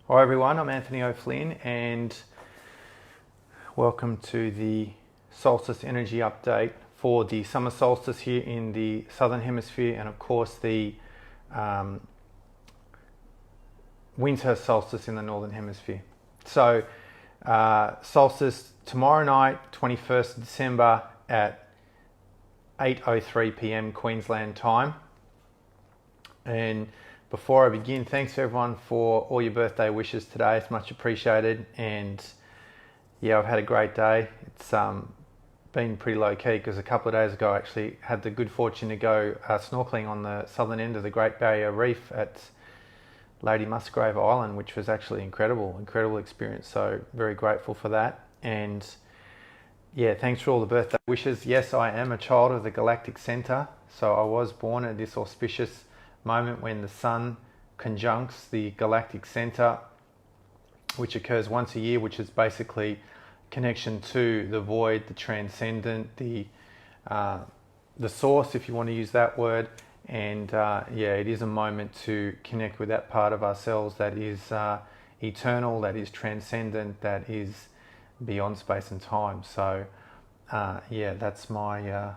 Hi everyone, I'm Anthony O'Flynn and welcome to the Solstice energy update for the summer solstice here in the southern hemisphere, and of course the winter solstice in the northern hemisphere. So solstice tomorrow night, 21st of December at 8:03 p.m. Queensland time. And before I begin, thanks to everyone for all your birthday wishes today. It's much appreciated. And yeah, I've had a great day. It's been pretty low key because a couple of days ago I actually had the good fortune to go snorkeling on the southern end of the Great Barrier Reef at Lady Musgrave Island, which was actually incredible experience. So very grateful for that. And yeah, thanks for all the birthday wishes. Yes, I am a child of the galactic center. So I was born at this auspicious moment when the sun conjuncts the galactic center, which occurs once a year, which is basically connection to the void, the transcendent, the source, if you want to use that word. And yeah, it is a moment to connect with that part of ourselves that is eternal, that is transcendent, that is beyond space and time. So yeah, that's my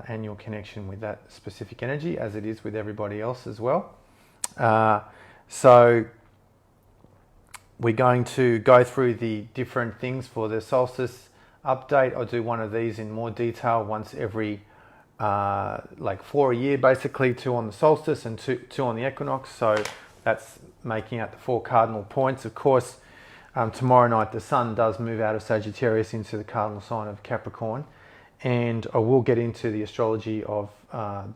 annual connection with that specific energy, as it is with everybody else as well. So we're going to go through the different things for the solstice update. I'll do one of these in more detail once every like 4 a year, basically, 2 on the solstice and two on the equinox. So that's making out the 4 cardinal points. Of course, tomorrow night the sun does move out of Sagittarius into the cardinal sign of Capricorn. And I will get into the astrology of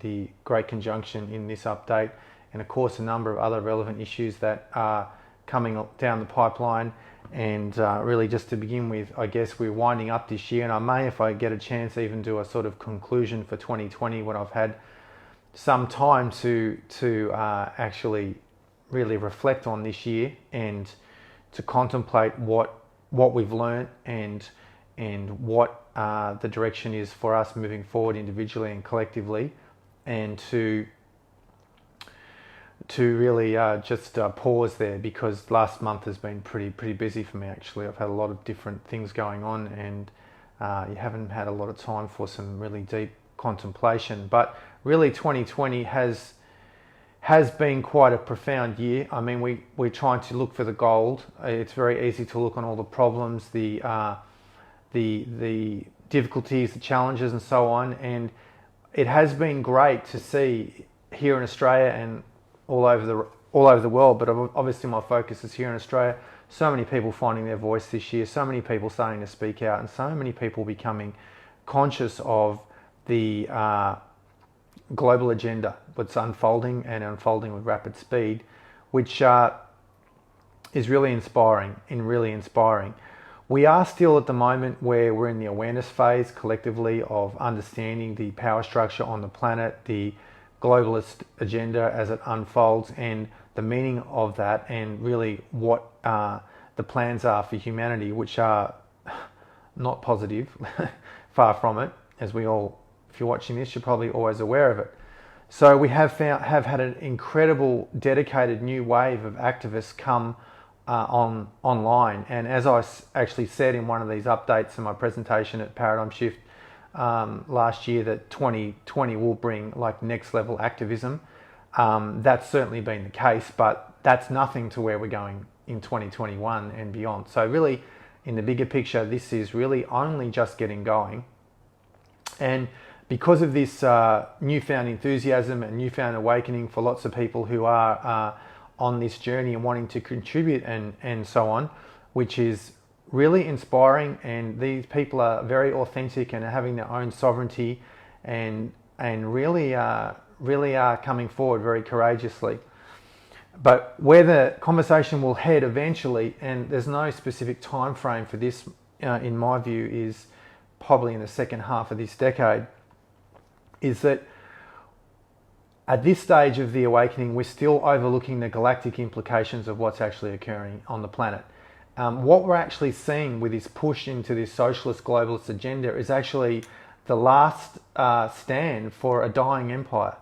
the Great Conjunction in this update, and of course a number of other relevant issues that are coming down the pipeline. And really, just to begin with, I guess we're winding up this year, and I may, if I get a chance, even do a sort of conclusion for 2020 when I've had some time to actually really reflect on this year and to contemplate what we've learned and what the direction is for us moving forward individually and collectively, and to really just pause there, because last month has been pretty busy for me actually. I've had a lot of different things going on, and you haven't had a lot of time for some really deep contemplation. But really 2020 has been quite a profound year. I mean, we're trying to look for the gold. It's very easy to look on all the problems, the difficulties, the challenges, and so on. And it has been great to see here in Australia and all over the world, but obviously my focus is here in Australia. So many people finding their voice this year, so many people starting to speak out, and so many people becoming conscious of the global agenda, what's unfolding with rapid speed, which is really inspiring. We are still at the moment where we're in the awareness phase collectively of understanding the power structure on the planet, the globalist agenda as it unfolds, and the meaning of that, and really what the plans are for humanity, which are not positive, far from it, as we all, if you're watching this, you're probably always aware of it. So we have had an incredible, dedicated new wave of activists come online, and as I actually said in one of these updates in my presentation at Paradigm Shift last year, that 2020 will bring like next level activism. That's certainly been the case, but that's nothing to where we're going in 2021 and beyond. So really, in the bigger picture, this is really only just getting going. And because of this newfound enthusiasm and newfound awakening for lots of people who are on this journey and wanting to contribute and so on, which is really inspiring, and these people are very authentic and are having their own sovereignty and really are coming forward very courageously. But where the conversation will head eventually, and there's no specific time frame for this, in my view, is probably in the second half of this decade, is that at this stage of the awakening, we're still overlooking the galactic implications of what's actually occurring on the planet. What we're actually seeing with this push into this socialist globalist agenda is actually the last stand for a dying empire.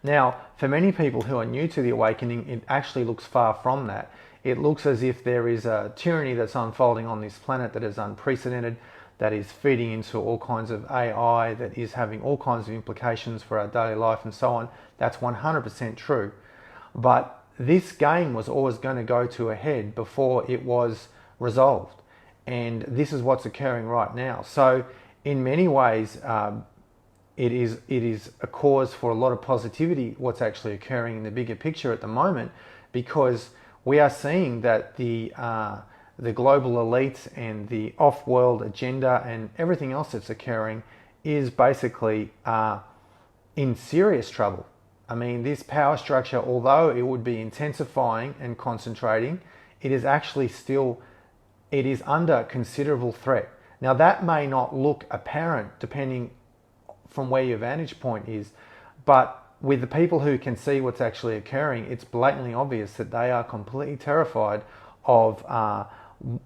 Now, for many people who are new to the awakening, it actually looks far from that. it looks as if there is a tyranny that's unfolding on this planet that is unprecedented, that is feeding into all kinds of AI, that is having all kinds of implications for our daily life and so on. That's 100% true. But this game was always going to go to a head before it was resolved. And this is what's occurring right now. So in many ways, it is a cause for a lot of positivity, what's actually occurring in the bigger picture at the moment, because we are seeing that the global elites and the off-world agenda and everything else that's occurring is basically in serious trouble. I mean, this power structure, although it would be intensifying and concentrating, it is actually still, it is under considerable threat. Now, that may not look apparent depending from where your vantage point is, but with the people who can see what's actually occurring, it's blatantly obvious that they are completely terrified of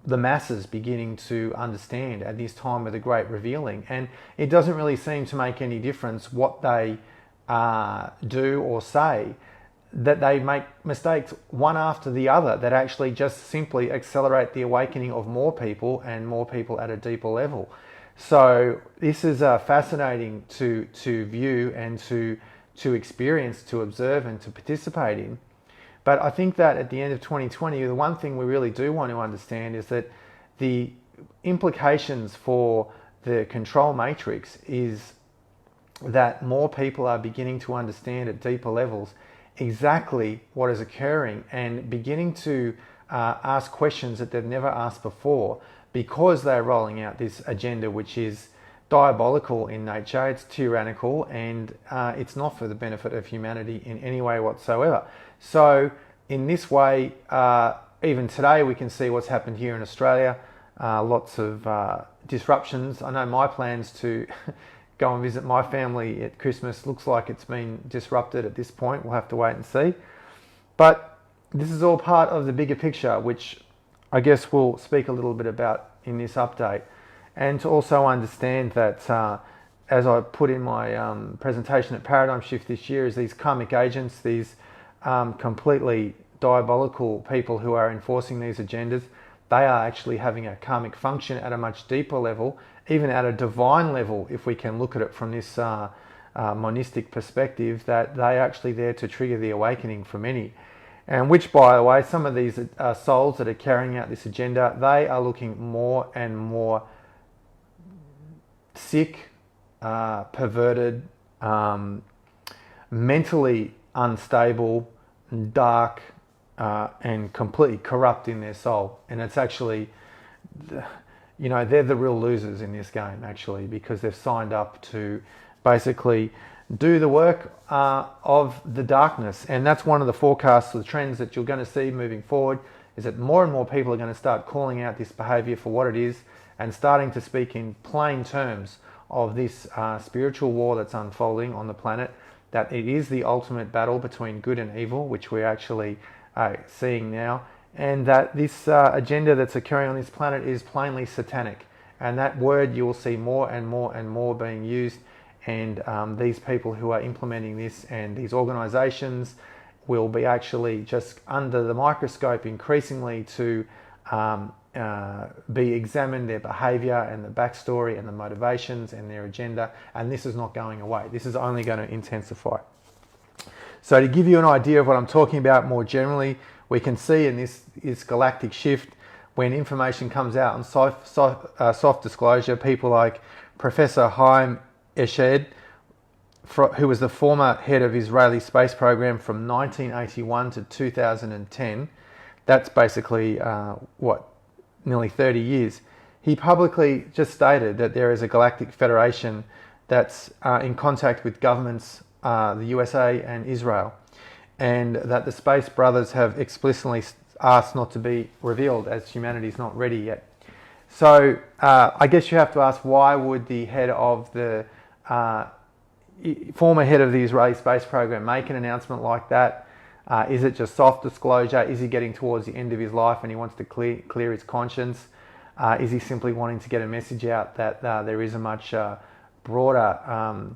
the masses beginning to understand at this time of the great revealing. And it doesn't really seem to make any difference what they do or say, that they make mistakes one after the other that actually just simply accelerate the awakening of more people and more people at a deeper level. So this is fascinating to view and to experience, to observe and to participate in. But I think that at the end of 2020, the one thing we really do want to understand is that the implications for the control matrix is that more people are beginning to understand at deeper levels exactly what is occurring and beginning to ask questions that they've never asked before, because they're rolling out this agenda which is diabolical in nature, it's tyrannical, and it's not for the benefit of humanity in any way whatsoever. So in this way, even today we can see what's happened here in Australia, lots of disruptions. I know my plans to go and visit my family at Christmas looks like it's been disrupted at this point. We'll have to wait and see. But this is all part of the bigger picture, which I guess we'll speak a little bit about in this update. And to also understand that, as I put in my presentation at Paradigm Shift this year, is these karmic agents, these completely diabolical people who are enforcing these agendas, they are actually having a karmic function at a much deeper level, even at a divine level, if we can look at it from this monistic perspective, that they're actually there to trigger the awakening for many. And which, by the way, some of these souls that are carrying out this agenda, they are looking more and more sick, perverted, mentally unstable, dark, and completely corrupt in their soul. And it's actually, you know, they're the real losers in this game, actually, because they've signed up to basically do the work of the darkness. And that's one of the forecasts, the trends that you're going to see moving forward, is that more and more people are going to start calling out this behavior for what it is and starting to speak in plain terms of this spiritual war that's unfolding on the planet, that it is the ultimate battle between good and evil, which we're actually seeing now, and that this agenda that's occurring on this planet is plainly satanic. And that word you will see more and more and more being used, and these people who are implementing this and these organizations will be actually just under the microscope increasingly to be examined, their behavior and the backstory and the motivations and their agenda. And this is not going away. This is only going to intensify. So to give you an idea of what I'm talking about more generally, we can see in this galactic shift, when information comes out on soft disclosure, people like Professor Haim Eshed, who was the former head of Israeli space program from 1981 to 2010, that's basically, nearly 30 years. He publicly just stated that there is a galactic federation that's in contact with governments, the USA and Israel, and that the Space Brothers have explicitly asked not to be revealed as humanity's not ready yet. So I guess you have to ask, why would the head of the former head of the Israeli space program make an announcement like that? Is it just soft disclosure? Is he getting towards the end of his life and he wants to clear his conscience? Is he simply wanting to get a message out that there is a much broader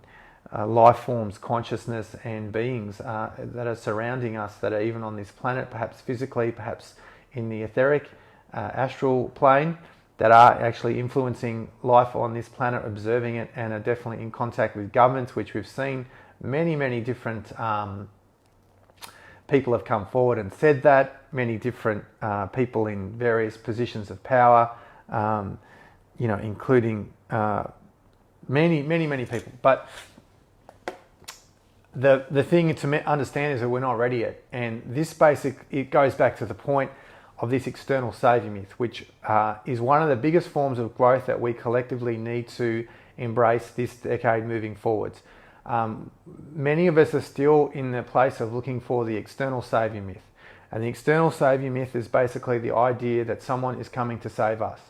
life forms, consciousness and beings that are surrounding us, that are even on this planet, perhaps physically, perhaps in the etheric, astral plane that are actually influencing life on this planet, observing it, and are definitely in contact with governments, which we've seen many different people have come forward and said that. Many different people in various positions of power, including many people. But the thing to understand is that we're not ready yet. And it goes back to the point of this external saviour myth, which is one of the biggest forms of growth that we collectively need to embrace this decade moving forwards. Many of us are still in the place of looking for the external saviour myth. And the external saviour myth is basically the idea that someone is coming to save us.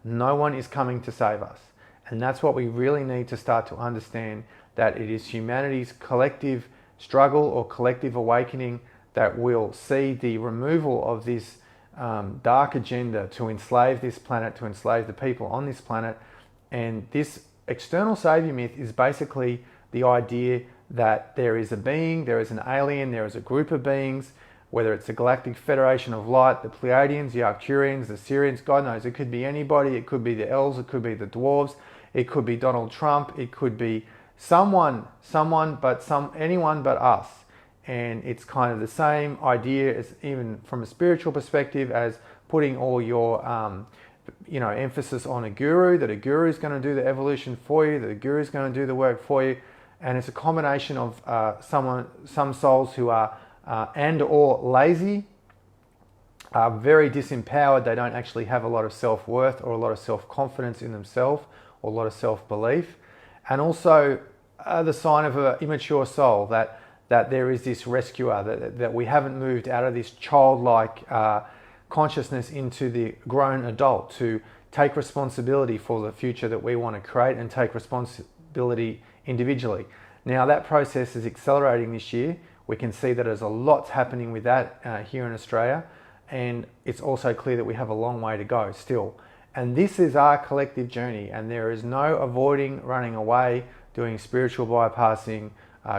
No one is coming to save us. And that's what we really need to start to understand, that it is humanity's collective struggle or collective awakening that will see the removal of this dark agenda to enslave this planet, to enslave the people on this planet. And this external saviour myth is basically the idea that there is a being, there is an alien, there is a group of beings, whether it's the Galactic Federation of Light, the Pleiadians, the Arcturians, the Sirians, God knows, it could be anybody, it could be the elves, it could be the dwarves, it could be Donald Trump, it could be anyone but us. And it's kind of the same idea as, even from a spiritual perspective, as putting all your emphasis on a guru, that a guru is going to do the evolution for you, that a guru is going to do the work for you. And it's a combination of some souls who are and or lazy, are very disempowered, they don't actually have a lot of self-worth or a lot of self-confidence in themselves or a lot of self-belief. And also the sign of an immature soul, that there is this rescuer, that we haven't moved out of this childlike consciousness into the grown adult to take responsibility for the future that we want to create and take responsibility individually. Now that process is accelerating this year. We can see that there's a lot happening with that here in Australia, and it's also clear that we have a long way to go still. And this is our collective journey, and there is no avoiding, running away, doing spiritual bypassing,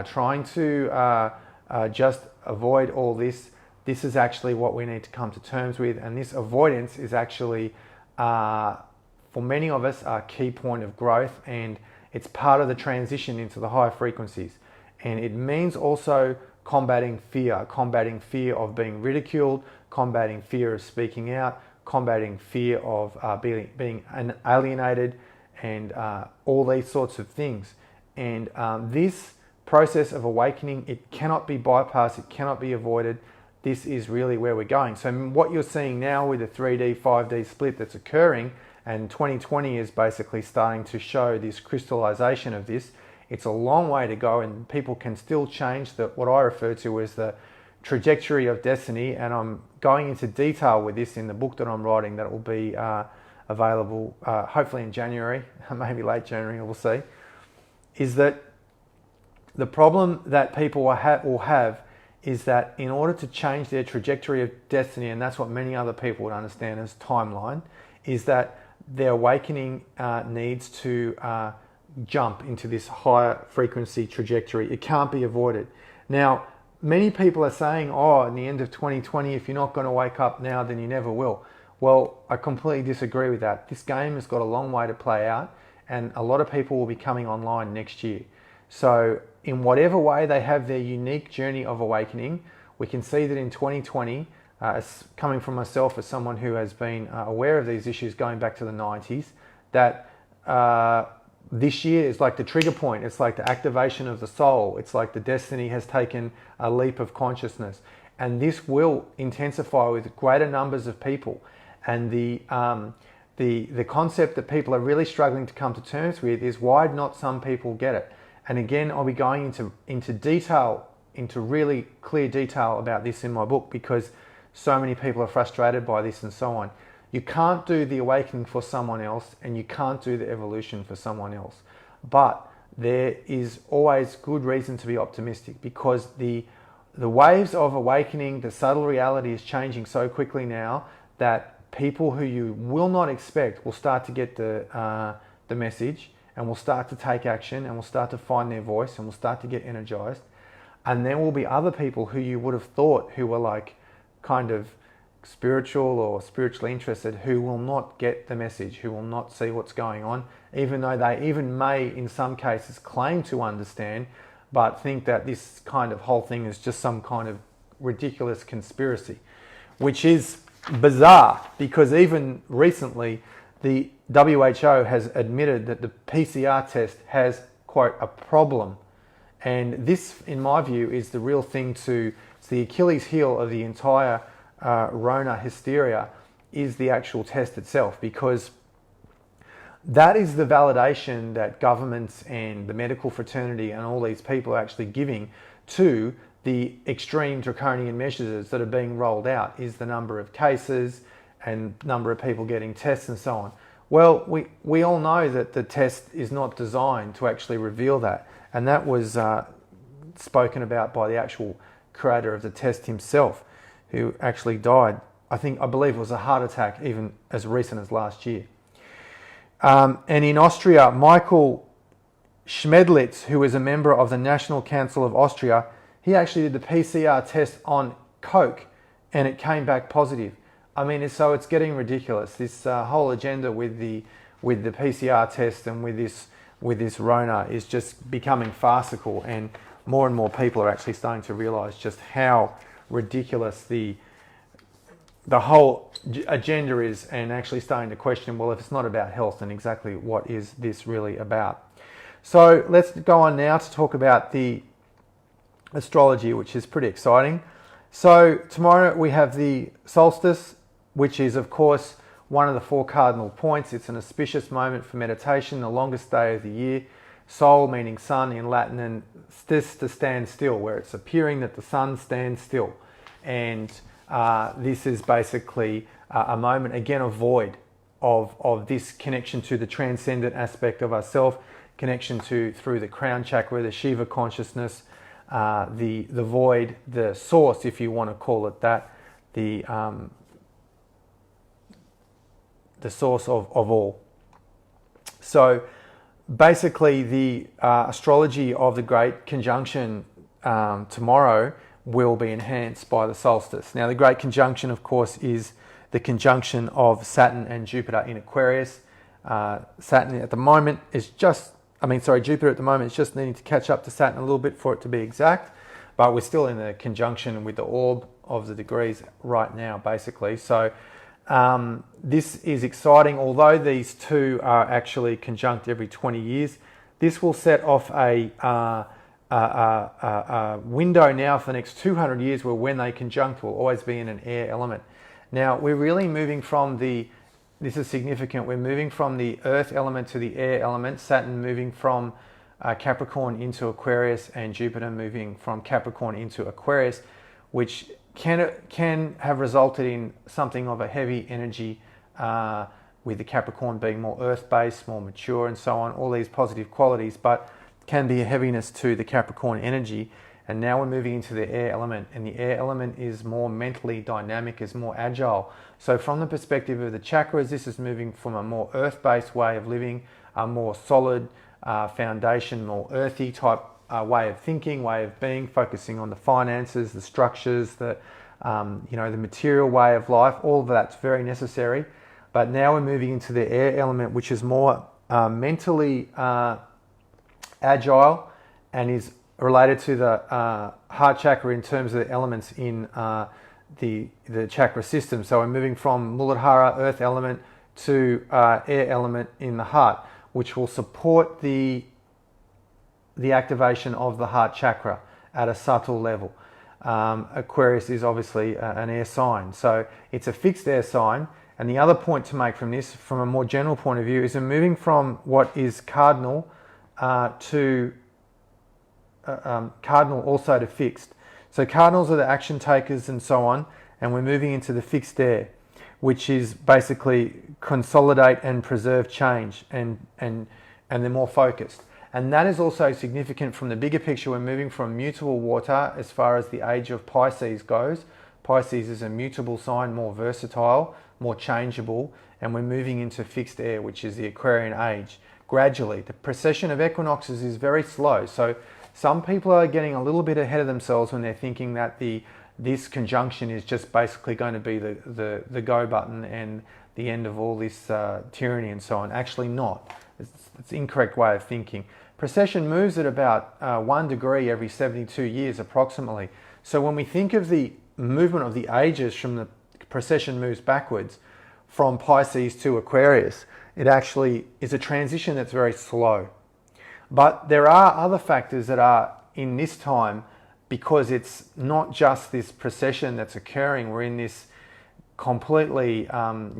trying to just avoid all this. This is actually what we need to come to terms with, and this avoidance is actually, for many of us, a key point of growth, and it's part of the transition into the higher frequencies. And it means also combating fear of being ridiculed, combating fear of speaking out, combating fear of being alienated, and all these sorts of things. And this process of awakening, it cannot be bypassed, it cannot be avoided. This is really where we're going. So what you're seeing now with the 3D, 5D split that's occurring, and 2020 is basically starting to show this crystallization of this. It's a long way to go, and people can still change what I refer to as the trajectory of destiny. And I'm going into detail with this in the book that I'm writing that will be available hopefully in January, maybe late January, we'll see. Is that the problem that people will have is that in order to change their trajectory of destiny, and that's what many other people would understand as timeline, is that their awakening needs to jump into this higher frequency trajectory. It can't be avoided. Now, many people are saying, in the end of 2020, if you're not going to wake up now, then you never will. Well, I completely disagree with that. This game has got a long way to play out, and a lot of people will be coming online next year. So in whatever way they have their unique journey of awakening, we can see that in 2020, coming from myself as someone who has been aware of these issues going back to the 90s, that this year is like the trigger point. It's like the activation of the soul. It's like the destiny has taken a leap of consciousness. And this will intensify with greater numbers of people. And the concept that people are really struggling to come to terms with is, why not some people get it? And again, I'll be going into detail, into really clear detail about this in my book, because so many people are frustrated by this and so on. You can't do the awakening for someone else, and you can't do the evolution for someone else. But there is always good reason to be optimistic, because the waves of awakening, the subtle reality is changing so quickly now that people who you will not expect will start to get the message, and will start to take action, and will start to find their voice, and will start to get energized. And there will be other people who you would have thought who were like kind of spiritual or spiritually interested who will not get the message, who will not see what's going on, even though they even may in some cases claim to understand, but think that this kind of whole thing is just some kind of ridiculous conspiracy, which is bizarre because even recently the WHO has admitted that the PCR test has, quote, a problem. And this, in my view, is the real thing it's the Achilles heel of the entire Rona hysteria is the actual test itself, because that is the validation that governments and the medical fraternity and all these people are actually giving to the extreme draconian measures that are being rolled out, is the number of cases and number of people getting tests and so on. Well, we all know that the test is not designed to actually reveal that. And that was spoken about by the actual creator of the test himself, who actually died. I believe it was a heart attack even as recent as last year. And in Austria, Michael Schmedlitz, who is a member of the National Council of Austria, he actually did the PCR test on coke and it came back positive. I mean, so it's getting ridiculous. This whole agenda with the PCR test and with this Rona is just becoming farcical, and more people are actually starting to realise just how ridiculous the whole agenda is, and actually starting to question, well, if it's not about health, then exactly what is this really about? So let's go on now to talk about the astrology, which is pretty exciting. So tomorrow we have the solstice, which is of course one of the 4 cardinal points. It's an auspicious moment for meditation, the longest day of the year. Sol meaning sun in Latin, and stis to stand still, where it's appearing that the sun stands still. And this is basically a moment, again, a void of this connection to the transcendent aspect of ourself, connection to through the crown chakra, the Shiva consciousness, the void, the source, if you want to call it that, the source of all. So basically the astrology of the Great Conjunction tomorrow will be enhanced by the solstice. Now the Great Conjunction, of course, is the conjunction of Saturn and Jupiter in Aquarius. Jupiter at the moment is just needing to catch up to Saturn a little bit for it to be exact, but we're still in the conjunction with the orb of the degrees right now, basically. So this is exciting. Although these two are actually conjunct every 20 years, this will set off a window now for the next 200 years where when they conjunct will always be in an air element. Now we're really moving from this is significant, we're moving from the earth element to the air element, Saturn moving from Capricorn into Aquarius and Jupiter moving from Capricorn into Aquarius, which can have resulted in something of a heavy energy with the Capricorn being more earth-based, more mature and so on, all these positive qualities, but can be a heaviness to the Capricorn energy. And now we're moving into the air element, and the air element is more mentally dynamic, is more agile. So from the perspective of the chakras, this is moving from a more earth-based way of living, a more solid foundation, more earthy type way of thinking, way of being, focusing on the finances, the structures, the material way of life. All of that's very necessary. But now we're moving into the air element, which is more mentally agile and is related to the heart chakra in terms of the elements in the chakra system. So we're moving from Muladhara, earth element, to air element in the heart, which will support the activation of the heart chakra at a subtle level. Aquarius is obviously an air sign, so it's a fixed air sign. And the other point to make from this, from a more general point of view, is we're moving from what is cardinal to cardinal also to fixed. So cardinals are the action takers and so on, and we're moving into the fixed air, which is basically consolidate and preserve change, and they're more focused. And that is also significant from the bigger picture. We're moving from mutable water as far as the age of Pisces goes. Pisces is a mutable sign, more versatile, more changeable, and we're moving into fixed air, which is the Aquarian age. Gradually, the precession of equinoxes is very slow. So some people are getting a little bit ahead of themselves when they're thinking that this conjunction is just basically going to be the go button and the end of all this tyranny and so on. Actually not. It's an incorrect way of thinking. Precession moves at about 1 degree every 72 years approximately. So when we think of the movement of the ages from the precession moves backwards from Pisces to Aquarius, it actually is a transition that's very slow. But there are other factors that are in this time, because it's not just this precession that's occurring. We're in this completely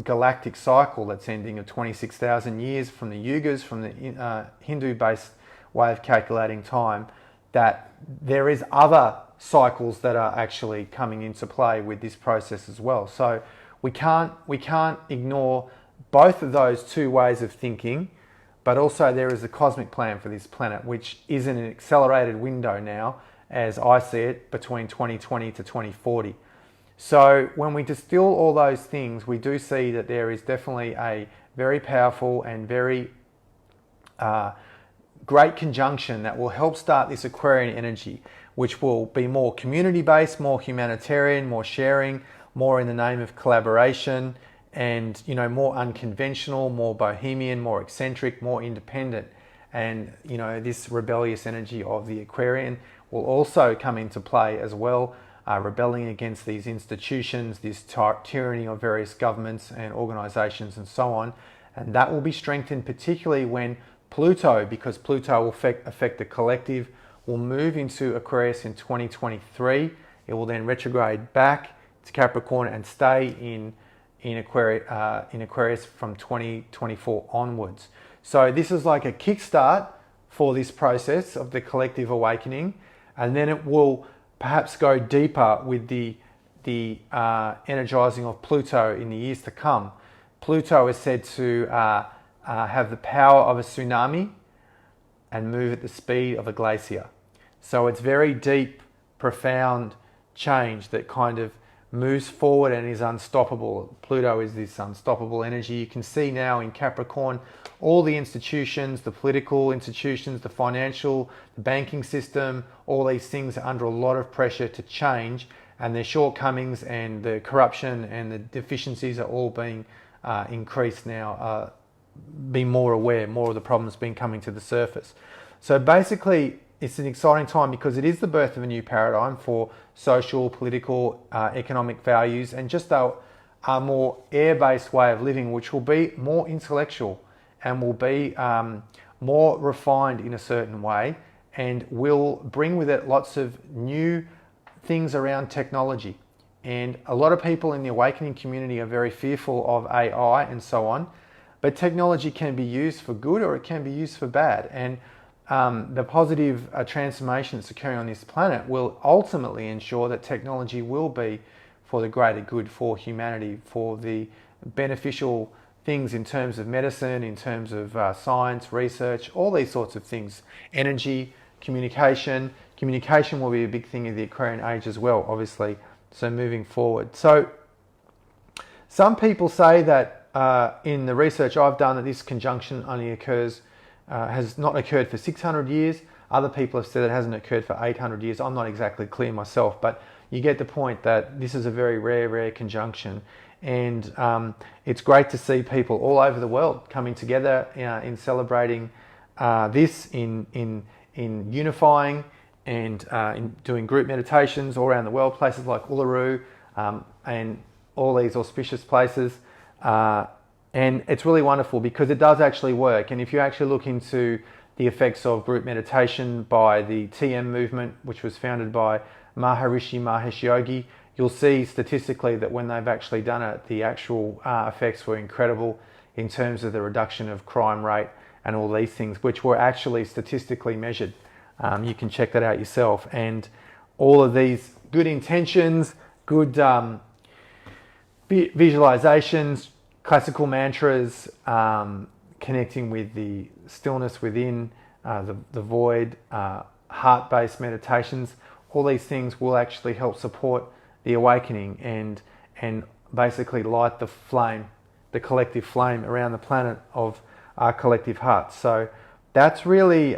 galactic cycle that's ending of 26,000 years from the yugas, from the Hindu-based way of calculating time, that there is other cycles that are actually coming into play with this process as well. So we can't ignore both of those two ways of thinking, but also there is a cosmic plan for this planet, which is in an accelerated window now, as I see it, between 2020 to 2040. So when we distill all those things, we do see that there is definitely a very powerful and very great conjunction that will help start this Aquarian energy, which will be more community-based, more humanitarian, more sharing, more in the name of collaboration, and more unconventional, more bohemian, more eccentric, more independent. And this rebellious energy of the Aquarian will also come into play as well, rebelling against these institutions, this tyranny of various governments and organizations and so on. And that will be strengthened particularly when Pluto, because Pluto will affect the collective, will move into Aquarius in 2023. It will then retrograde back to Capricorn and stay in Aquarius from 2024 onwards. So this is like a kickstart for this process of the collective awakening, and then it will perhaps go deeper with the energizing of Pluto in the years to come. Pluto is said to have the power of a tsunami and move at the speed of a glacier. So it's very deep, profound change that kind of moves forward and is unstoppable. Pluto is this unstoppable energy. You can see now in Capricorn, all the institutions, the political institutions, the financial, the banking system, all these things are under a lot of pressure to change, and their shortcomings and the corruption and the deficiencies are all being increased now, being more aware, more of the problems being coming to the surface. So basically, it's an exciting time because it is the birth of a new paradigm for social, political, economic values, and just a more air-based way of living, which will be more intellectual and will be more refined in a certain way, and will bring with it lots of new things around technology. And a lot of people in the awakening community are very fearful of AI and so on, but technology can be used for good or it can be used for bad. And the positive transformation that's occurring on this planet will ultimately ensure that technology will be for the greater good for humanity, for the beneficial things in terms of medicine, in terms of science, research, all these sorts of things. Energy, communication. Communication will be a big thing in the Aquarian age as well, obviously, so moving forward. So some people say that in the research I've done that this conjunction only has not occurred for 600 years. Other people have said it hasn't occurred for 800 years. I'm not exactly clear myself, but you get the point that this is a very rare conjunction. And it's great to see people all over the world coming together in celebrating this, in unifying and in doing group meditations all around the world, places like Uluru and all these auspicious places. And it's really wonderful because it does actually work. And if you actually look into the effects of group meditation by the TM movement, which was founded by Maharishi Mahesh Yogi, you'll see statistically that when they've actually done it, the actual effects were incredible in terms of the reduction of crime rate and all these things, which were actually statistically measured. You can check that out yourself. And all of these good intentions, good visualizations, classical mantras, connecting with the stillness within, the void, heart-based meditations, all these things will actually help support the awakening and basically light the flame, the collective flame around the planet of our collective hearts. So that's really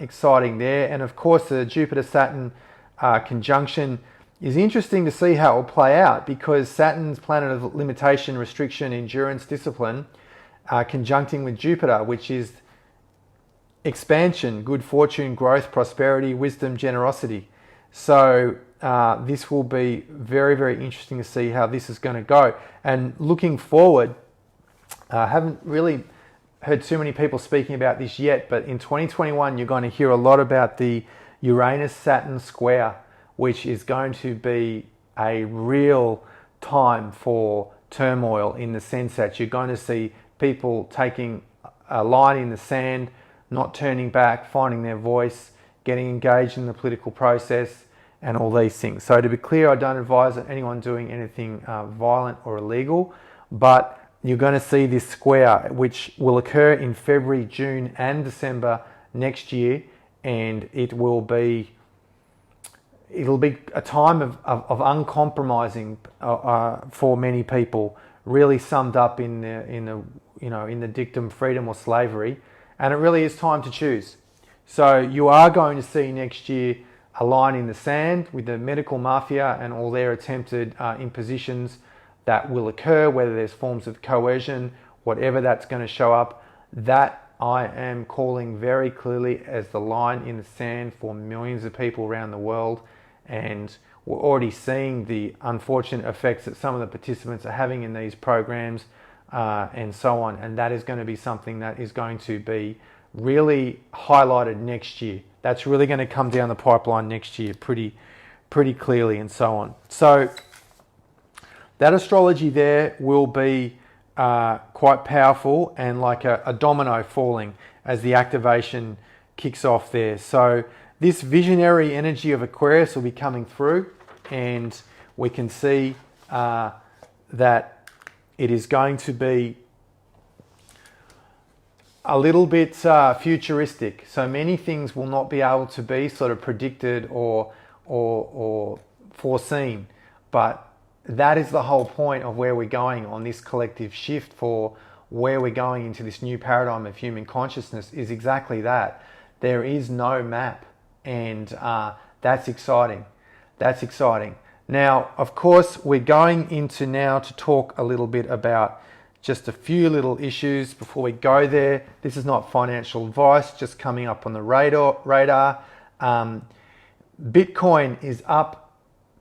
exciting there. And of course, the Jupiter-Saturn conjunction is interesting to see how it will play out, because Saturn's planet of limitation, restriction, endurance, discipline, conjuncting with Jupiter, which is expansion, good fortune, growth, prosperity, wisdom, generosity. So this will be very, very interesting to see how this is going to go. And looking forward, I haven't really heard too many people speaking about this yet, but in 2021 you're going to hear a lot about the Uranus-Saturn square, which is going to be a real time for turmoil, in the sense that you're going to see people taking a line in the sand, not turning back, finding their voice, getting engaged in the political process, and all these things. So to be clear, I don't advise anyone doing anything violent or illegal, but you're going to see this square, which will occur in February, June, and December next year, and it'll be a time of uncompromising for many people, really summed up in the dictum freedom or slavery, and it really is time to choose. So you are going to see next year a line in the sand with the medical mafia and all their attempted impositions that will occur, whether there's forms of coercion, whatever that's going to show up. That I am calling very clearly as the line in the sand for millions of people around the world, and we're already seeing the unfortunate effects that some of the participants are having in these programs and so on, and that is going to be something that is going to be really highlighted next year. That's really going to come down the pipeline next year pretty clearly, and so on. So that astrology there will be quite powerful, and like a domino falling as the activation kicks off there. So this visionary energy of Aquarius will be coming through, and we can see that it is going to be a little bit futuristic. So many things will not be able to be sort of predicted or foreseen, but that is the whole point of where we're going on this collective shift, for where we're going into this new paradigm of human consciousness, is exactly that. There is no map, and that's exciting. That's exciting. Now, of course, we're going into now to talk a little bit about just a few little issues before we go there. This is not financial advice, just coming up on the radar. Bitcoin is up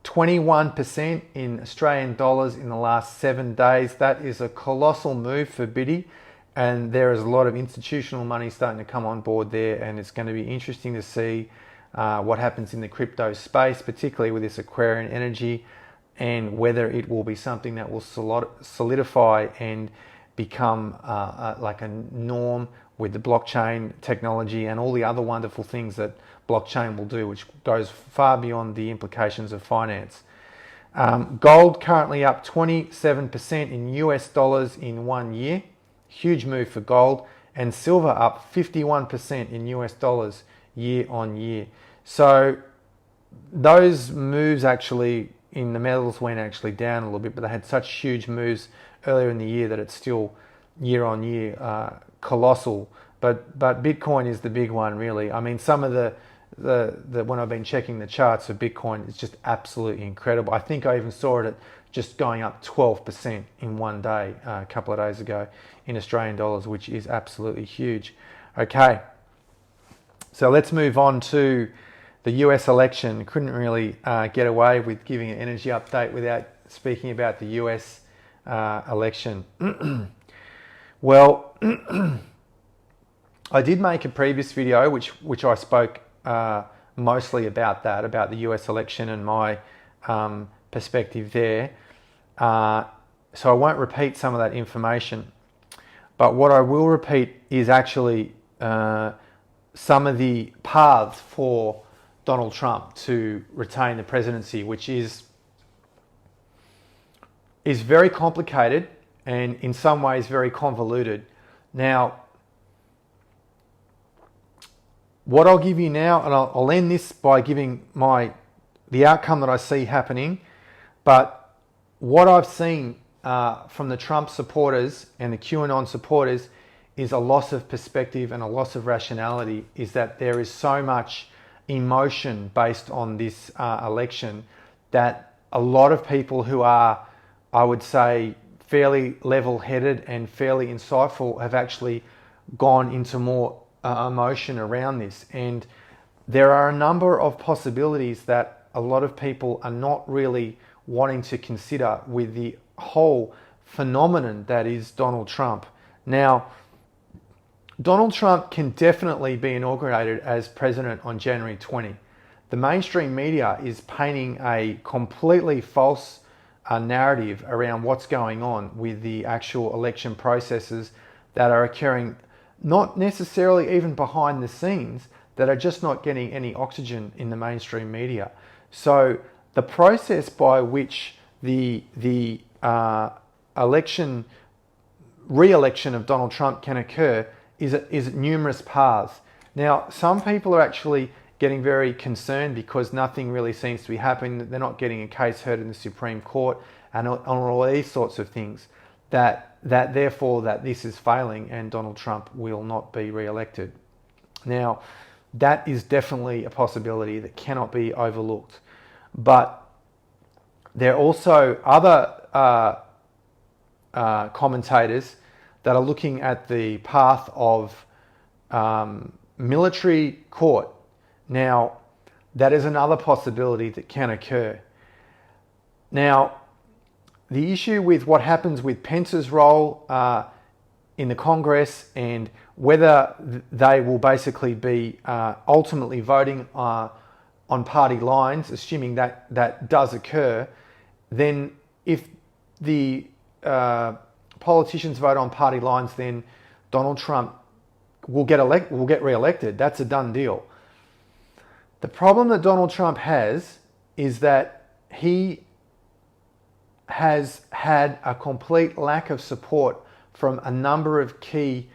21% in Australian dollars in the last 7 days. That is a colossal move for Biddy, and there is a lot of institutional money starting to come on board there, and it's going to be interesting to see what happens in the crypto space, particularly with this Aquarian energy, and whether it will be something that will solidify and become like a norm with the blockchain technology and all the other wonderful things that blockchain will do, which goes far beyond the implications of finance. Gold currently up 27% in US dollars in 1 year. Huge move for gold. And silver up 51% in US dollars year on year. So those moves actually in the metals went actually down a little bit, but they had such huge moves earlier in the year that it's still year on year colossal. But Bitcoin is the big one, really. I mean, some of the when I've been checking the charts of Bitcoin, it's just absolutely incredible. I think I even saw it at just going up 12% in 1 day a couple of days ago in Australian dollars, which is absolutely huge. Okay, so let's move on to the US election. Couldn't really get away with giving an energy update without speaking about the US election. Well, I did make a previous video which I spoke mostly about that, about the US election and my perspective there. So I won't repeat some of that information, but what I will repeat is actually some of the paths for Donald Trump to retain the presidency, which is very complicated and in some ways very convoluted. Now, what I'll give you now, and I'll end this by giving the outcome that I see happening, but what I've seen from the Trump supporters and the QAnon supporters is a loss of perspective and a loss of rationality, is that there is so much emotion based on this election that a lot of people who are, I would say, fairly level-headed and fairly insightful have actually gone into more emotion around this. And there are a number of possibilities that a lot of people are not really wanting to consider with the whole phenomenon that is Donald Trump. Now, Donald Trump can definitely be inaugurated as president on January 20. The mainstream media is painting a completely false narrative around what's going on with the actual election processes that are occurring, not necessarily even behind the scenes, that are just not getting any oxygen in the mainstream media. So the process by which the re-election of Donald Trump can occur is numerous paths. Now, some people are actually getting very concerned because nothing really seems to be happening. They're not getting a case heard in the Supreme Court and on all these sorts of things, that therefore that this is failing and Donald Trump will not be re-elected. Now, that is definitely a possibility that cannot be overlooked. But there are also other commentators that are looking at the path of military court. Now, that is another possibility that can occur. Now, the issue with what happens with Pence's role in the Congress and whether they will basically be ultimately voting on party lines, assuming that does occur, then if the politicians vote on party lines, then Donald Trump will get re-elected. That's a done deal. The problem that Donald Trump has is that he has had a complete lack of support from a number of key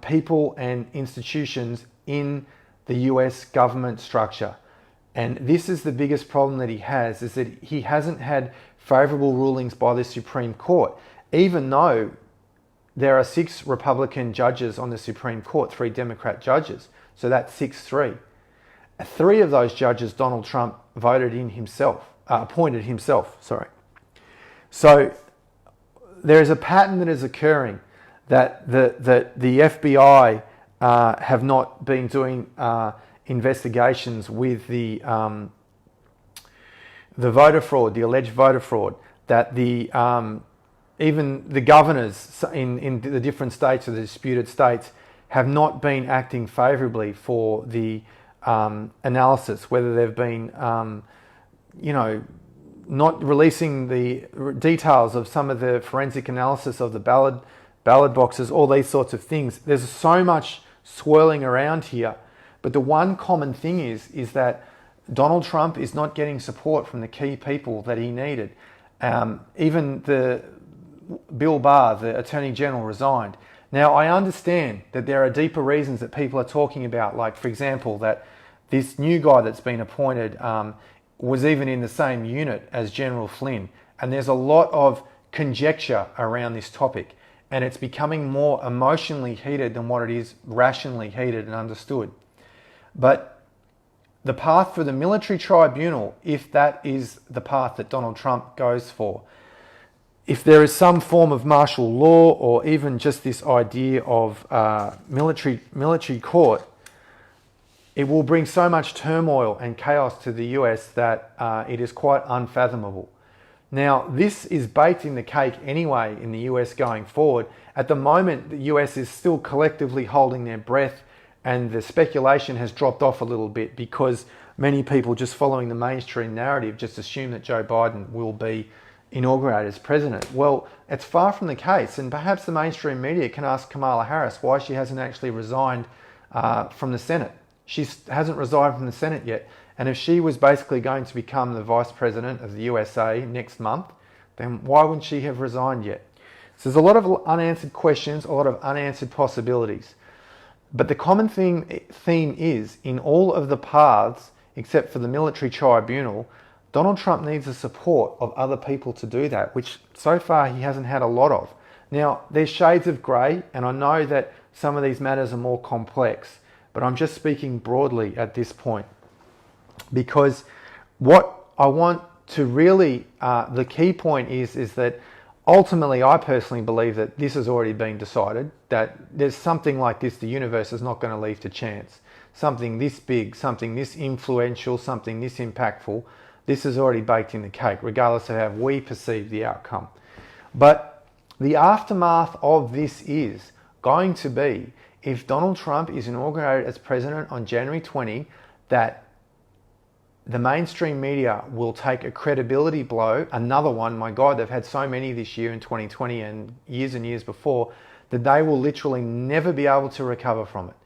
people and institutions in the US government structure. And this is the biggest problem that he has, is that he hasn't had favourable rulings by the Supreme Court, even though there are 6 Republican judges on the Supreme Court, 3 Democrat judges. So that's 6-3. 3 of those judges Donald Trump voted in himself, appointed himself, sorry. So there is a pattern that is occurring that the FBI have not been doing investigations with the voter fraud, the alleged voter fraud, that even the governors in the different states or the disputed states have not been acting favourably for the analysis, whether they've been, not releasing the details of some of the forensic analysis of the ballot boxes, all these sorts of things. There's so much swirling around here, but the one common thing is that Donald Trump is not getting support from the key people that he needed. Even Bill Barr, the Attorney General, resigned. Now, I understand that there are deeper reasons that people are talking about, like, for example, that this new guy that's been appointed was even in the same unit as General Flynn. And there's a lot of conjecture around this topic, and it's becoming more emotionally heated than what it is rationally heated and understood. But the path for the military tribunal, if that is the path that Donald Trump goes for, if there is some form of martial law or even just this idea of military court, it will bring so much turmoil and chaos to the US that it is quite unfathomable. Now, this is baked in the cake anyway in the US going forward. At the moment, the US is still collectively holding their breath, and the speculation has dropped off a little bit because many people just following the mainstream narrative just assume that Joe Biden will be inaugurated as president. Well, it's far from the case, and perhaps the mainstream media can ask Kamala Harris why she hasn't actually resigned from the Senate. She hasn't resigned from the Senate yet, and if she was basically going to become the vice president of the USA next month, then why wouldn't she have resigned yet? So there's a lot of unanswered questions, a lot of unanswered possibilities. But the common theme is, in all of the paths, except for the military tribunal, Donald Trump needs the support of other people to do that, which so far he hasn't had a lot of. Now, there's shades of grey, and I know that some of these matters are more complex, but I'm just speaking broadly at this point, because what I want to really, the key point is that ultimately I personally believe that this has already been decided, that there's something like this the universe is not going to leave to chance. Something this big, something this influential, something this impactful, this is already baked in the cake, regardless of how we perceive the outcome. But the aftermath of this is going to be, if Donald Trump is inaugurated as president on January 20, that the mainstream media will take a credibility blow, another one, my God, they've had so many this year in 2020 and years before, that they will literally never be able to recover from it.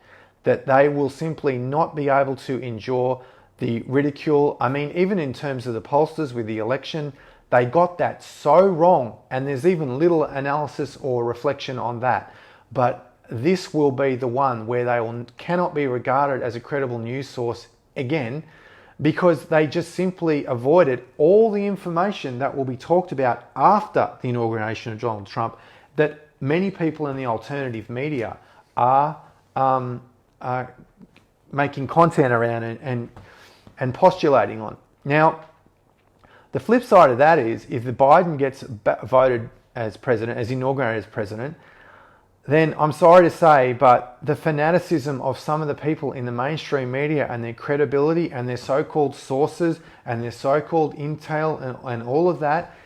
That they will simply not be able to endure the ridicule. I mean, even in terms of the pollsters with the election, they got that so wrong, and there's even little analysis or reflection on that. But this will be the one where they cannot be regarded as a credible news source again, because they just simply avoided all the information that will be talked about after the inauguration of Donald Trump, that many people in the alternative media are making content around and postulating on. Now, the flip side of that is, if the Biden gets voted as president, as inaugurated as president, then I'm sorry to say, but the fanaticism of some of the people in the mainstream media and their credibility and their so-called sources and their so-called intel and all of that,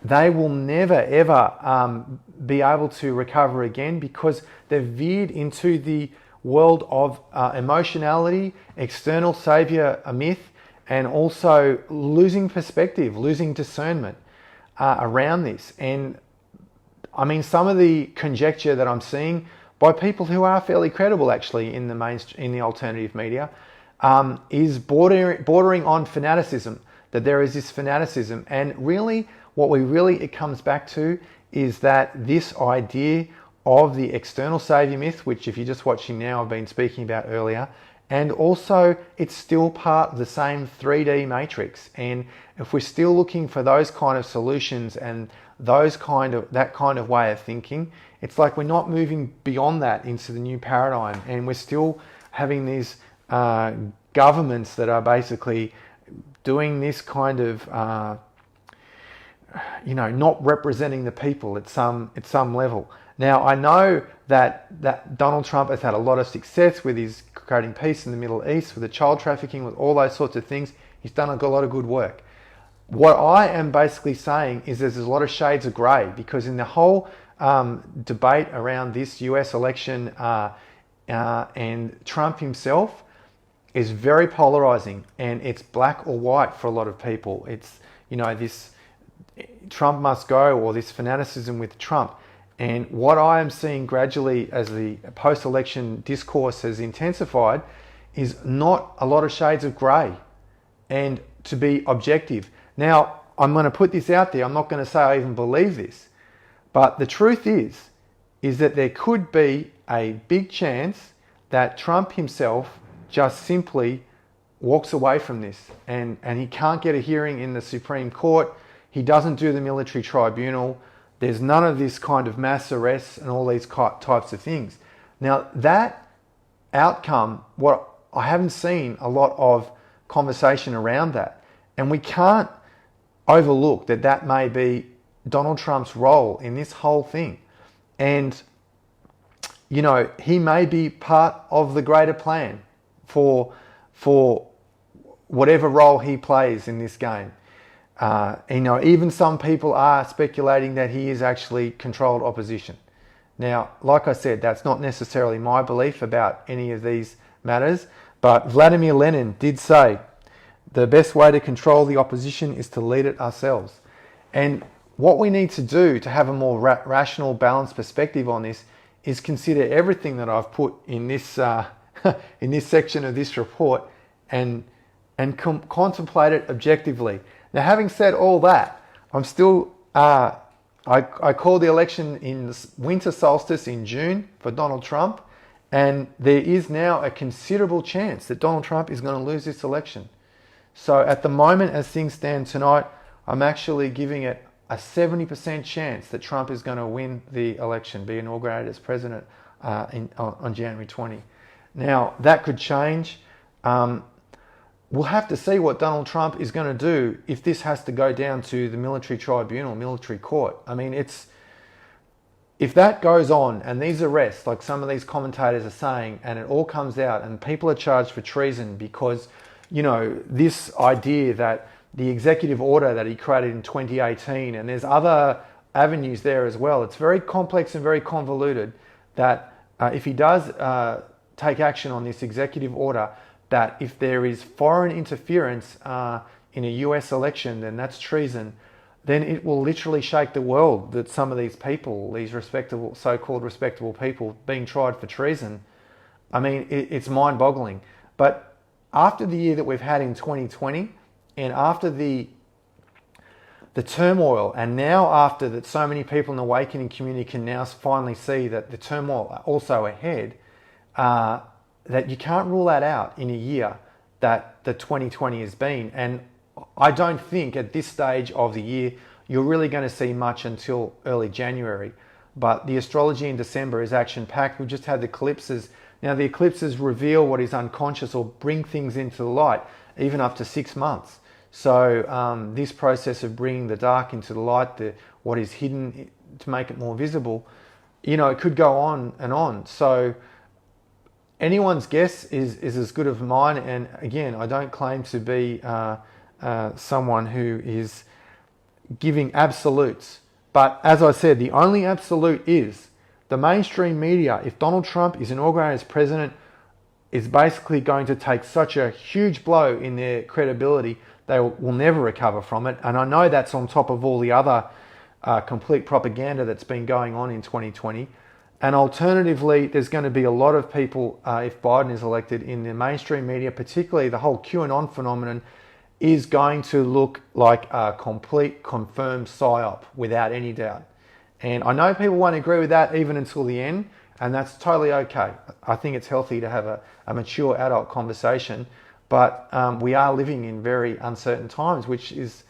they will never ever be able to recover again, because they've veered into the world of emotionality, external saviour myth, and also losing perspective, losing discernment around this. And I mean, some of the conjecture that I'm seeing by people who are fairly credible actually in the alternative media is bordering on fanaticism, that there is this fanaticism. And really, it comes back to is that this idea of the external saviour myth, which if you're just watching now, I've been speaking about earlier, and also it's still part of the same 3D matrix. And if we're still looking for those kind of solutions and that kind of way of thinking, it's like we're not moving beyond that into the new paradigm, and we're still having these governments that are basically doing this kind of not representing the people at some level. Now, I know that Donald Trump has had a lot of success with his creating peace in the Middle East, with the child trafficking, with all those sorts of things. He's done a lot of good work. What I am basically saying is there's a lot of shades of grey, because in the whole debate around this US election and Trump himself is very polarizing, and it's black or white for a lot of people. It's, this Trump must go, or this fanaticism with Trump. And what I am seeing gradually as the post-election discourse has intensified is not a lot of shades of grey, and to be objective. Now, I'm going to put this out there. I'm not going to say I even believe this. But the truth is that there could be a big chance that Trump himself just simply walks away from this, and he can't get a hearing in the Supreme Court. He doesn't do the military tribunal. There's none of this kind of mass arrests and all these types of things. Now, that outcome, what I haven't seen a lot of conversation around that. And we can't overlook that may be Donald Trump's role in this whole thing. And, he may be part of the greater plan for whatever role he plays in this game. Even some people are speculating that he is actually controlled opposition. Now, like I said, that's not necessarily my belief about any of these matters, but Vladimir Lenin did say, the best way to control the opposition is to lead it ourselves. And what we need to do to have a more rational, balanced perspective on this is consider everything that I've put in this in this section of this report and contemplate it objectively. Now, having said all that, I'm still I called the election in winter solstice in June for Donald Trump, and there is now a considerable chance that Donald Trump is going to lose this election. So at the moment, as things stand tonight, I'm actually giving it a 70% chance that Trump is going to win the election, be inaugurated as president on January 20. Now, that could change. We'll have to see what Donald Trump is going to do if this has to go down to the military tribunal, military court. I mean, if that goes on and these arrests, like some of these commentators are saying, and it all comes out and people are charged for treason because, this idea that the executive order that he created in 2018, and there's other avenues there as well. It's very complex and very convoluted that if he does take action on this executive order, that if there is foreign interference in a US election, then that's treason, then it will literally shake the world that some of these people, these respectable, so-called respectable people being tried for treason. I mean, it's mind-boggling. But after the year that we've had in 2020, and after the turmoil, and now after that so many people in the awakening community can now finally see that the turmoil are also ahead, that you can't rule that out in a year that the 2020 has been. And I don't think at this stage of the year you're really going to see much until early January. But the astrology in December is action-packed. We've just had the eclipses. Now the eclipses reveal what is unconscious or bring things into the light, even up to 6 months. So this process of bringing the dark into the light, what is hidden to make it more visible, it could go on and on. So anyone's guess is as good as mine. And again, I don't claim to be someone who is giving absolutes. But as I said, the only absolute is the mainstream media, if Donald Trump is inaugurated as president, is basically going to take such a huge blow in their credibility, they will never recover from it. And I know that's on top of all the other complete propaganda that's been going on in 2020. And alternatively, there's going to be a lot of people, if Biden is elected, in the mainstream media, particularly the whole QAnon phenomenon, is going to look like a complete confirmed psyop without any doubt. And I know people won't agree with that even until the end, and that's totally okay. I think it's healthy to have a mature adult conversation, but we are living in very uncertain times, which is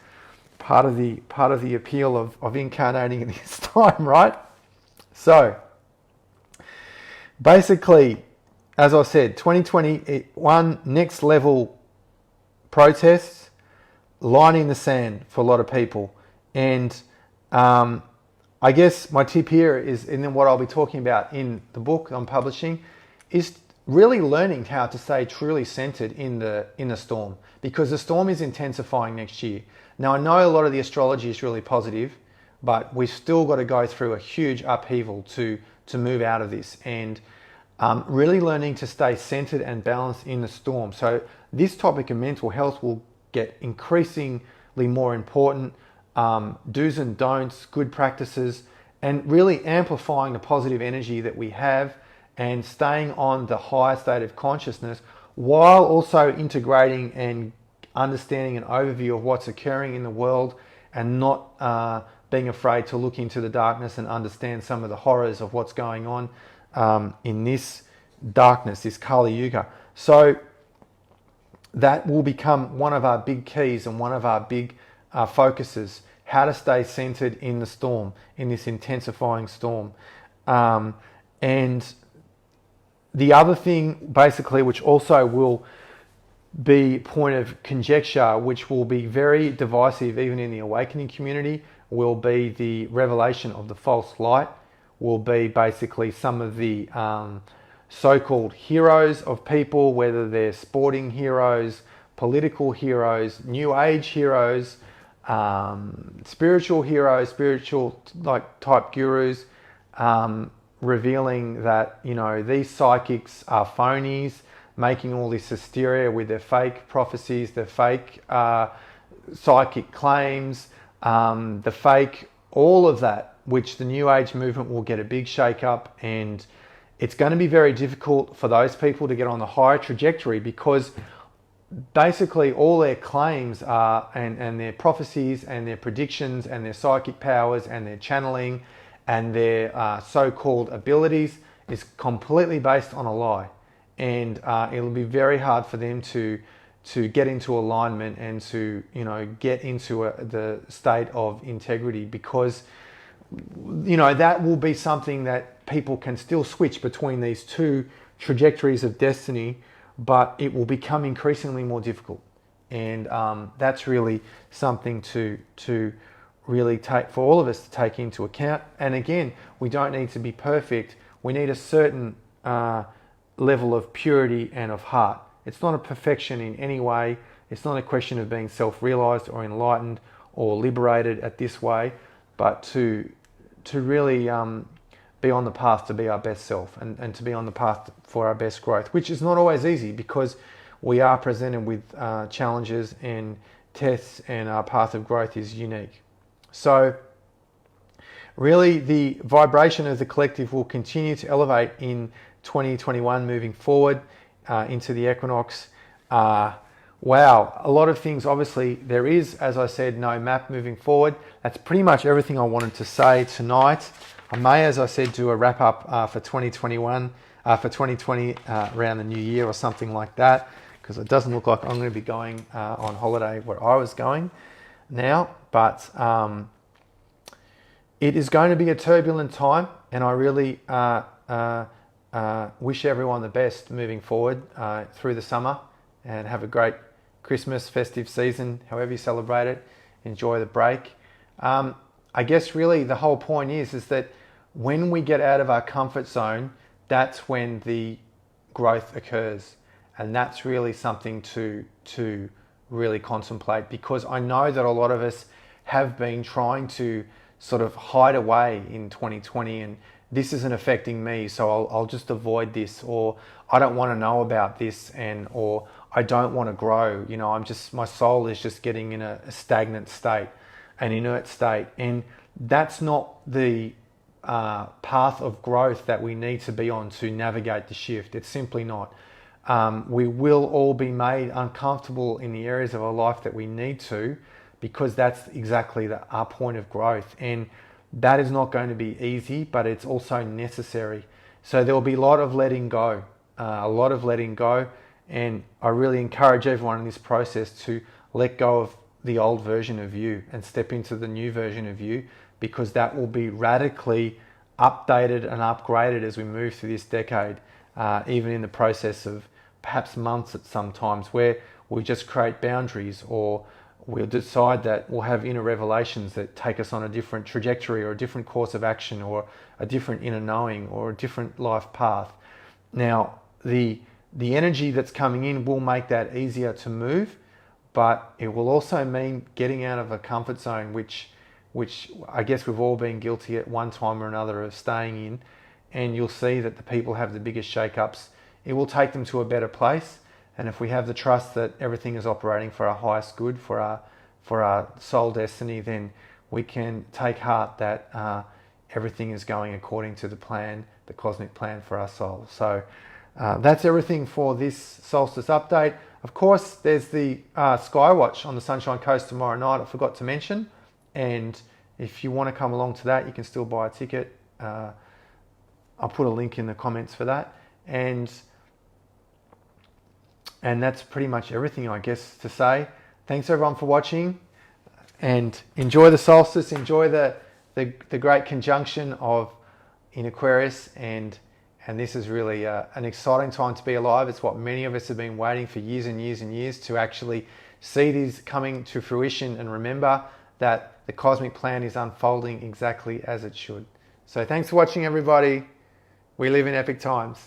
part of the appeal of incarnating in this time, right? So basically, as I said, 2021 next level protests, line in the sand for a lot of people. And I guess my tip here is, and then what I'll be talking about in the book I'm publishing, is really learning how to stay truly centered in the storm, because the storm is intensifying next year. Now, I know a lot of the astrology is really positive, but we've still got to go through a huge upheaval to move out of this, and really learning to stay centered and balanced in the storm. So this topic of mental health will get increasingly more important. Do's and don'ts, good practices, and really amplifying the positive energy that we have and staying on the higher state of consciousness, while also integrating and understanding an overview of what's occurring in the world, and not being afraid to look into the darkness and understand some of the horrors of what's going on in this darkness, this Kali Yuga. So that will become one of our big keys and one of our big focuses, how to stay centered in the storm, in this intensifying storm. And the other thing, basically, which also will be point of conjecture, which will be very divisive even in the awakening community, will be the revelation of the false light, will be basically some of the so-called heroes of people, whether they're sporting heroes, political heroes, new age heroes, spiritual heroes, spiritual type gurus, revealing that these psychics are phonies, making all this hysteria with their fake prophecies, their fake psychic claims, the fake, all of that, which the new age movement will get a big shake up, and it's going to be very difficult for those people to get on the higher trajectory, because basically all their claims are, and their prophecies and their predictions and their psychic powers and their channeling and their so-called abilities is completely based on a lie. And it'll be very hard for them to to get into alignment and to, get into the state of integrity, because, that will be something that people can still switch between these two trajectories of destiny, but it will become increasingly more difficult. And that's really something to really take, for all of us to take into account. And again, we don't need to be perfect. We need a certain level of purity and of heart. It's not a perfection in any way. It's not a question of being self-realized or enlightened or liberated at this way, but to really be on the path to be our best self, and to be on the path for our best growth, which is not always easy, because we are presented with challenges and tests, and our path of growth is unique. So really, the vibration of the collective will continue to elevate in 2021 moving forward into the equinox. Wow, a lot of things. Obviously, there is, as I said, no map moving forward. That's pretty much everything I wanted to say tonight. I may, as I said, do a wrap up for 2021, for 2020 around the new year or something like that, because it doesn't look like I'm going to be going on holiday where I was going now. But it is going to be a turbulent time, and I really wish everyone the best moving forward through the summer, and have a great Christmas festive season, however you celebrate it. Enjoy the break. I guess really the whole point is that when we get out of our comfort zone, that's when the growth occurs. And that's really something to really contemplate, because I know that a lot of us have been trying to sort of hide away in 2020, and this isn't affecting me, so I'll just avoid this, or I don't want to know about this, or I don't want to grow. My soul is just getting in a stagnant state, an inert state, and that's not the path of growth that we need to be on to navigate the shift. It's simply not. We will all be made uncomfortable in the areas of our life that we need to, because that's exactly our point of growth. And that is not going to be easy, but it's also necessary. So there will be a lot of letting go, and I really encourage everyone in this process to let go of the old version of you and step into the new version of you, because that will be radically updated and upgraded as we move through this decade, even in the process of perhaps months at some times, where we just create boundaries, or we'll decide that we'll have inner revelations that take us on a different trajectory, or a different course of action, or a different inner knowing, or a different life path. Now, the energy that's coming in will make that easier to move, but it will also mean getting out of a comfort zone, which I guess we've all been guilty at one time or another of staying in. And you'll see that the people have the biggest shake-ups. It will take them to a better place. And if we have the trust that everything is operating for our highest good, for our soul destiny, then we can take heart that everything is going according to the plan, the cosmic plan for our soul. So that's everything for this solstice update. Of course, there's the Skywatch on the Sunshine Coast tomorrow night, I forgot to mention. And if you want to come along to that, you can still buy a ticket. I'll put a link in the comments for that. And that's pretty much everything, I guess, to say. Thanks everyone for watching, and enjoy the solstice, enjoy the great conjunction in Aquarius, and this is really an exciting time to be alive. It's what many of us have been waiting for years and years and years, to actually see these coming to fruition, and remember that the cosmic plan is unfolding exactly as it should. So thanks for watching, everybody. We live in epic times.